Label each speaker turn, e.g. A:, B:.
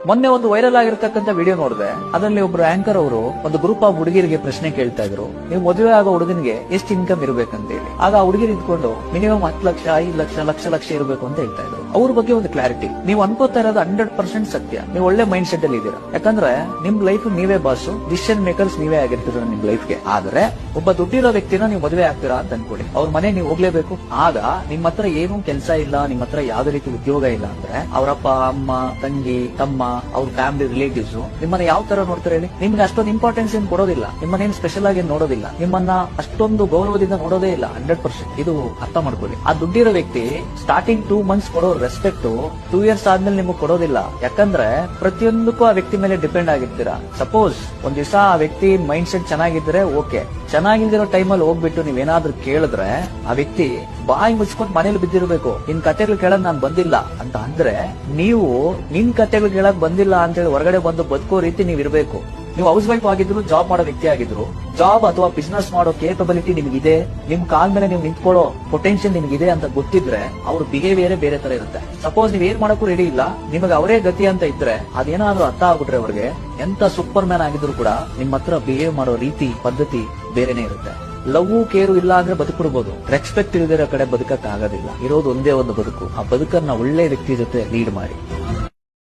A: ಮೊನ್ನೆ ಒಂದು ವೈರಲ್ ಆಗಿರ್ತಕ್ಕಂಥ ವಿಡಿಯೋ ನೋಡಿದೆ. ಅದರಲ್ಲಿ ಒಬ್ರು ಆಂಕರ್ ಅವರು ಒಂದು ಗ್ರೂಪ್ ಆಫ್ ಹುಡುಗಿರಿಗೆ ಪ್ರಶ್ನೆ ಕೇಳ್ತಾ ಇದ್ರು, ನೀವು ಮದುವೆ ಆಗೋ ಹುಡುಗನಿಗೆ ಎಷ್ಟು ಇನ್ಕಮ್ ಇರಬೇಕಂತ ಹೇಳಿ. ಆಗ ಆ ಹುಡುಗಿರು ಇದ್ಕೊಂಡು ಮಿನಿಮಮ್ 10 ಲಕ್ಷ 5 ಲಕ್ಷ ಲಕ್ಷ ಇರಬೇಕು ಅಂತ ಹೇಳ್ತಾ ಇದ್ರು. ಅವ್ರ ಬಗ್ಗೆ ಒಂದು ಕ್ಲಾರಿಟಿ. ನೀವು ಅನ್ಕೋತಾ ಇರೋದು 100% ಸತ್ಯ. ನೀವು ಒಳ್ಳೆ ಮೈಂಡ್ ಸೆಟ್ ಅಲ್ಲಿ ಇದ್ದೀರಾ. ಯಾಕಂದ್ರೆ ನಿಮ್ ಲೈಫ್ ನೀವೇ ಬಾಸು, ಡಿಸಿಷನ್ ಮೇಕರ್ಸ್ ನೀವೇ ಆಗಿರ್ತೀರ ನಿಮ್ ಲೈಫ್ಗೆ. ಆದ್ರೆ ಒಬ್ಬ ದುಡ್ಡಿರೋ ವ್ಯಕ್ತಿನ ನೀವು ಮದುವೆ ಆಗ್ತೀರಾ ಅಂತ ಅನ್ಕೊಳ್ಳಿ. ಅವ್ರ ಮನೆ ನೀವು ಹೋಗ್ಲೇಬೇಕು. ಆಗ ನಿಮ್ಮ ಹತ್ರ ಏನೂ ಕೆಲಸ ಇಲ್ಲ, ನಿಮ್ಮ ಹತ್ರ ಯಾವ್ದೇ ರೀತಿ ಉದ್ಯೋಗ ಇಲ್ಲ ಅಂದ್ರೆ ಅವರಪ್ಪ ಅಮ್ಮ ತಂಗಿ ತಮ್ಮ ಅವ್ರ ಫ್ಯಾಮಿಲಿ ರಿಲೇಟಿವ್ಸ್ ನಿಮ್ಮನ್ನ ಯಾವ ತರ ನೋಡ್ತಾರೆ ಹೇಳಿ. ನಿಮ್ಗೆ ಅಷ್ಟೊಂದು ಇಂಪಾರ್ಟೆನ್ಸ್ ಏನ್ ಕೊಡೋದಿಲ್ಲ, ನಿಮ್ಮನ್ನೇನು ಸ್ಪೆಷಲ್ ಆಗಿ ನೋಡೋದಿಲ್ಲ, ನಿಮ್ಮನ್ನ ಅಷ್ಟೊಂದು ಗೌರವದಿಂದ ನೋಡೋದೇ ಇಲ್ಲ. 100% ಇದು ಅರ್ಥ ಮಾಡ್ಕೊಳ್ಳಿ. ಆ ದುಡ್ಡಿರೋ ವ್ಯಕ್ತಿ ಸ್ಟಾರ್ಟಿಂಗ್ 2 ಮಂತ್ಸ್ ಕೊಡೋ ರೆಸ್ಪೆಕ್ಟ್ 2 ಇಯರ್ಸ್ ಆದ್ಮೇಲೆ ನಿಮಗೆ ಕೊಡೋದಿಲ್ಲ. ಯಾಕಂದ್ರೆ ಪ್ರತಿಯೊಂದಕ್ಕೂ ಆ ವ್ಯಕ್ತಿ ಮೇಲೆ ಡಿಪೆಂಡ್ ಆಗಿರ್ತೀರಾ. ಸಪೋಸ್ ಒಂದ್ ದಿವಸ ಆ ವ್ಯಕ್ತಿ ಮೈಂಡ್ ಸೆಟ್ ಚೆನ್ನಾಗಿದ್ರೆ ಓಕೆ, ಚೆನ್ನಾಗಿಲ್ದಿರೋ ಟೈಮಲ್ಲಿ ಹೋಗ್ಬಿಟ್ಟು ನೀವೇನಾದ್ರೂ ಕೇಳಿದ್ರೆ ಆ ವ್ಯಕ್ತಿ ಬಾಯಿ ಮುಚ್ಕೊಂಡು ಮನೇಲಿ ಬಿದ್ದಿರ್ಬೇಕು. ನಿನ್ ಕತೆಗಳು ಕೇಳಕ್ ನಾನ್ ಬಂದಿಲ್ಲ ಅಂತ ಅಂದ್ರೆ, ನೀವು ನಿನ್ ಕತೆಗಳು ಕೇಳಕ್ ಬಂದಿಲ್ಲ ಅಂತ ಹೇಳಿ ಹೊರಗಡೆ ಬಂದು ಬದುಕೋ ರೀತಿ ನೀವ್ ಇರ್ಬೇಕು. ನೀವು ಹೌಸ್ ವೈಫ್ ಆಗಿದ್ರು, ಜಾಬ್ ಮಾಡೋ ವ್ಯಕ್ತಿ ಆಗಿದ್ರು, ಜಾಬ್ ಅಥವಾ ಬಿಸ್ನೆಸ್ ಮಾಡೋ ಕೇಪಬಿಲಿಟಿ ನಿಮ್ಗಿದೆ, ನಿಮ್ ಕಾಲ್ ಮೇಲೆ ನೀವು ನಿಂತ್ಕೊಳ್ಳೋ ಪೊಟೆನ್ಶಿಯಲ್ ನಿಮ್ಗಿದೆ ಅಂತ ಗೊತ್ತಿದ್ರೆ ಅವ್ರ ಬಿಹೇವಿಯರ್ ಬೇರೆ ತರ ಇರುತ್ತೆ. ಸಪೋಸ್ ನೀವ್ ಏನ್ ಮಾಡಕ್ಕೂ ರೆಡಿ ಇಲ್ಲ, ನಿಮಗೆ ಅವರೇ ಗತಿ ಅಂತ ಇದ್ರೆ ಅದೇನಾದ್ರೂ ಅರ್ಥ ಆಗ್ಬಿಟ್ರೆ ಅವ್ರಿಗೆ ಎಂತ ಸೂಪರ್ ಮ್ಯಾನ್ ಆಗಿದ್ರು ಕೂಡ ನಿಮ್ಮ ಹತ್ರ ಬಿಹೇವ್ ಮಾಡೋ ರೀತಿ ಪದ್ಧತಿ ಬೇರೆನೆ ಇರುತ್ತೆ. ಲವ್ ಕೇರು ಇಲ್ಲ ಅಂದ್ರೆ ಬದುಕ್ಬಿಡ್ಬೋದು. ರೆಸ್ಪೆಕ್ಟ್ ಇಲ್ದಿರೋ ಕಡೆ ಬದುಕಕ್ ಆಗೋದಿಲ್ಲ. ಇರೋದು ಒಂದೇ ಒಂದು ಬದುಕು. ಆ ಬದುಕನ್ನ ಒಳ್ಳೆ ವ್ಯಕ್ತಿ ಜೊತೆ ಲೀಡ್ ಮಾಡಿ.